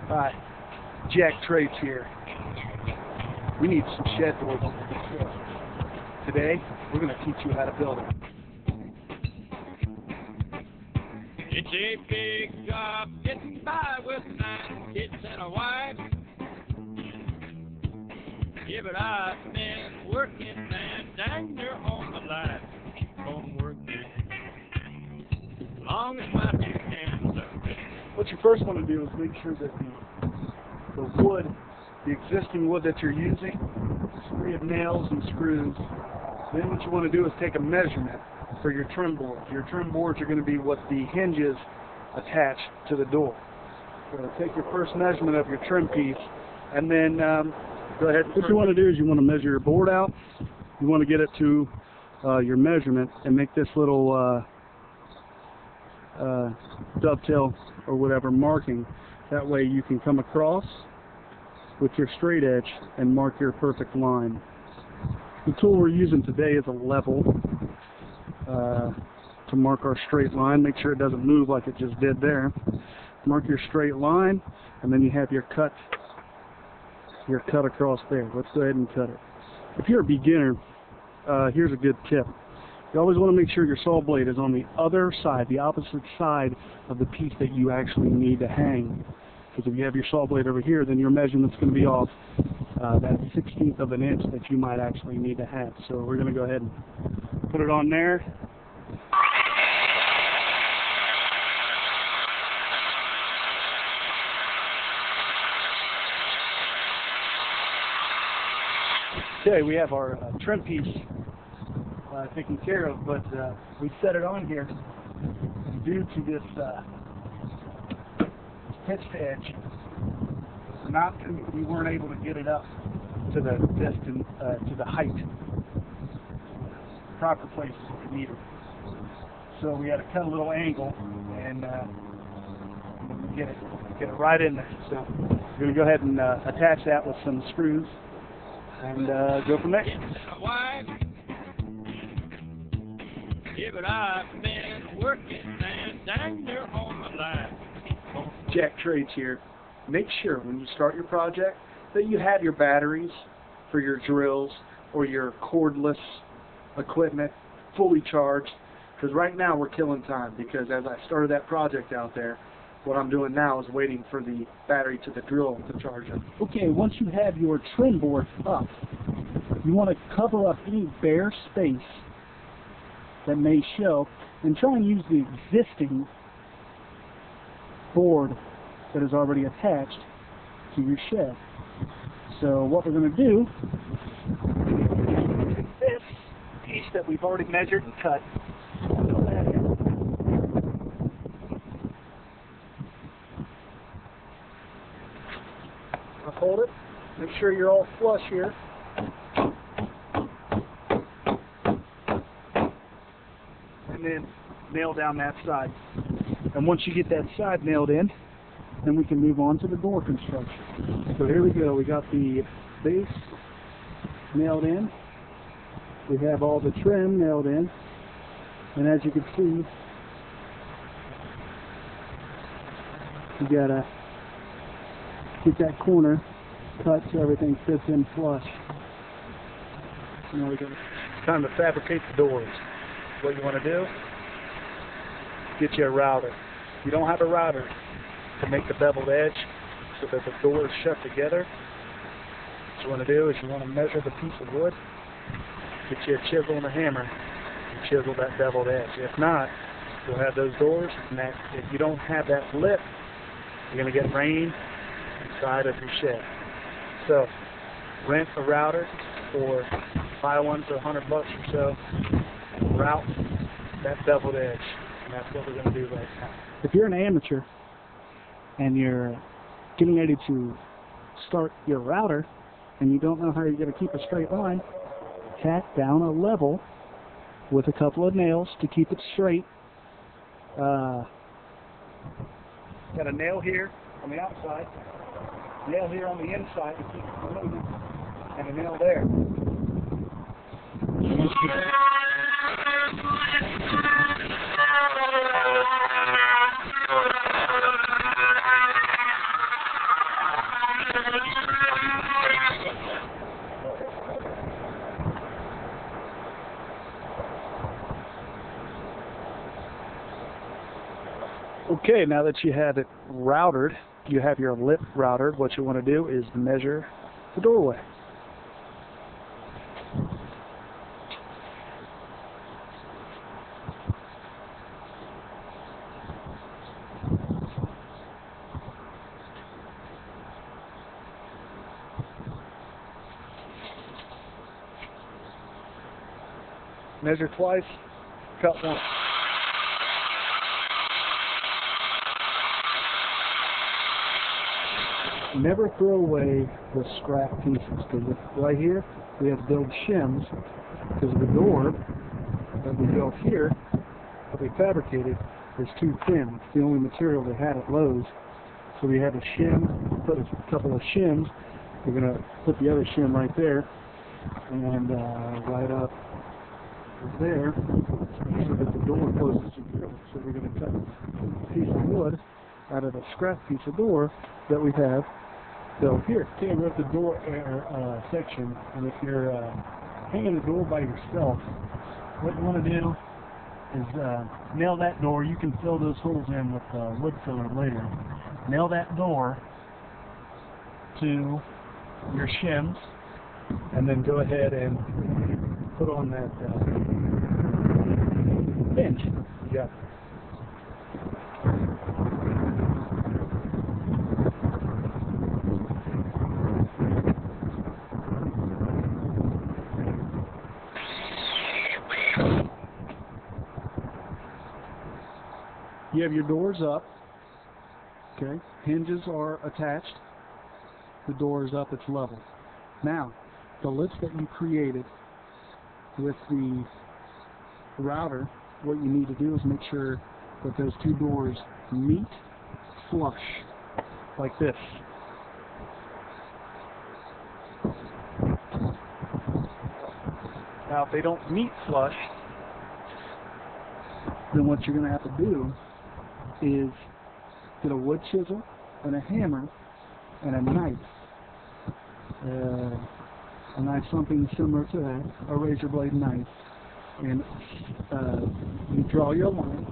Alright, Jack Trades here. We need some shed doors on this truck. Today, we're going to teach you how to build it. It's a big job getting by with 9 kids and a wife. Yeah, but I've been working and dang near all my life. Keep on working as long as my 2 hands are. What you first want to do is make sure that the wood, the existing wood that you're using, is free of nails and screws. Then what you want to do is take a measurement for your trim boards. Your trim boards are going to be what the hinges attach to the door. So take your first measurement of your trim piece, and then go ahead. What you want to do is you want to measure your board out. You want to get it to your measurement and make this little dovetail or whatever marking. That way you can come across with your straight edge and mark your perfect line. The tool we're using today is a level to mark our straight line. Make sure it doesn't move like it just did there. Mark your straight line, and then you have your cut across there. Let's go ahead and cut it. If you're a beginner, here's a good tip. You always want to make sure your saw blade is on the other side, the opposite side of the piece that you actually need to hang. Because if you have your saw blade over here, then your measurement's going to be off that 1/16 of an inch that you might actually need to have. So we're going to go ahead and put it on there. Okay, we have our trim piece taken care of, but we set it on here due to this pitched edge. We weren't able to get it up to the distance, to the height, proper place we needed. So we had to cut a little angle and get it right in there. So we're going to go ahead and attach that with some screws and go from there. Yeah, but I've been working and dang near all my life. Jack Trades here. Make sure when you start your project that you have your batteries for your drills or your cordless equipment fully charged. Because right now we're killing time, because as I started that project out there, what I'm doing now is waiting for the battery to the drill to charge up. Okay, once you have your trim board up, you want to cover up any bare space that may show, and try and use the existing board that is already attached to your shed. So what we're going to do is this piece that we've already measured and cut. I'll hold it. Make sure you're all flush here. And then nail down that side. And once you get that side nailed in, then we can move on to the door construction. So here we go. We got the base nailed in. We have all the trim nailed in. And as you can see, you gotta get that corner cut so everything fits in flush. So now it's time to fabricate the doors. What you want to do, get you a router. If you don't have a router to make the beveled edge so that the doors shut together, what you want to do is you want to measure the piece of wood, get you a chisel and a hammer, and chisel that beveled edge. If not, you'll have those doors, and that, if you don't have that lip, you're going to get rain inside of your shed. So, rent a router or buy one for $100 or so. Route that beveled edge, and that's what we're going to do right now. If you're an amateur and you're getting ready to start your router and you don't know how you're going to keep a straight line, tack down a level with a couple of nails to keep it straight. Got a nail here on the outside, nail here on the inside to keep it from moving, and a nail there. Okay, now that you have it routed, you have your lip routed, what you want to do is measure the doorway. Measure twice, cut once. Never throw away the scrap pieces, because right here we have to build shims, because the door that we built here, that we fabricated, is too thin. It's the only material they had at Lowe's. So we had to shim, put a couple of shims. We're going to put the other shim right there, and right up there, so that the door closes securely. So we're going to cut a piece of wood out of a scrap piece of door that we have built here. Okay, we're at the door section, and if you're hanging the door by yourself, what you want to do is nail that door. You can fill those holes in with wood filler later. Nail that door to your shims, and then go ahead and put on that bench. You got it. You have your doors up, okay, hinges are attached, the door is up, it's level. Now, the lips that you created with the router, what you need to do is make sure that those two doors meet flush, like this. Now, if they don't meet flush, then what you're going to have to do is get a wood chisel and a hammer and a knife. A knife, something similar to that, a razor blade knife. And you draw your line.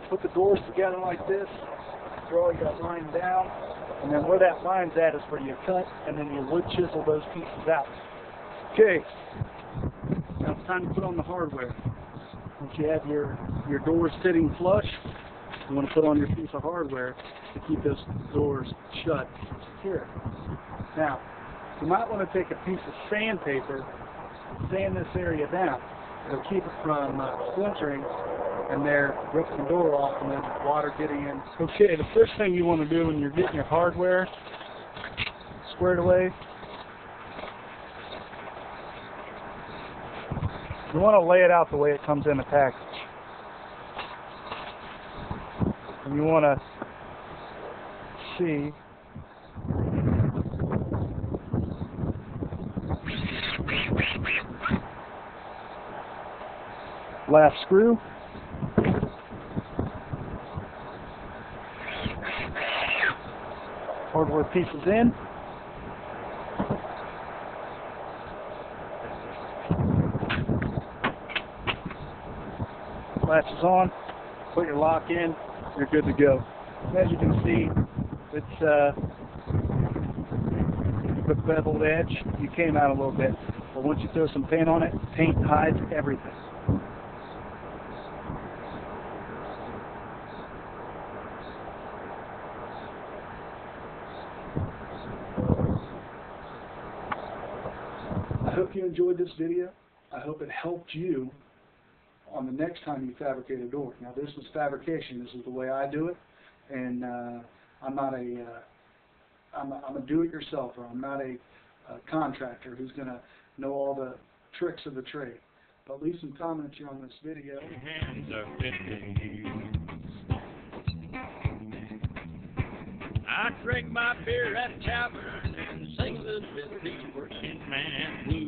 Put the doors together like this. Draw your line down. And then where that line's at is where you cut, and then you wood chisel those pieces out. Okay. Now it's time to put on the hardware. Once you have your doors fitting flush, you want to put on your piece of hardware to keep those doors shut and secure. Now, you might want to take a piece of sandpaper, sand this area down. It'll keep it from splintering and there, rip the door off and then water getting in. Okay, the first thing you want to do when you're getting your hardware squared away, you want to lay it out the way it comes in the package. And you want to see last screw, hardware pieces in, latches on, put your lock in, you're good to go. As you can see, it's the beveled edge, you came out a little bit, but once you throw some paint on it, paint hides everything. I hope you enjoyed this video. I hope it helped you on the next time you fabricate a door. Now this was fabrication. This is the way I do it, and I'm a do-it-yourselfer. I'm not a contractor who's going to know all the tricks of the trade. But leave some comments here on this video. Hands are fitting. I drink my beer at a tavern and sing the 50 working man blues.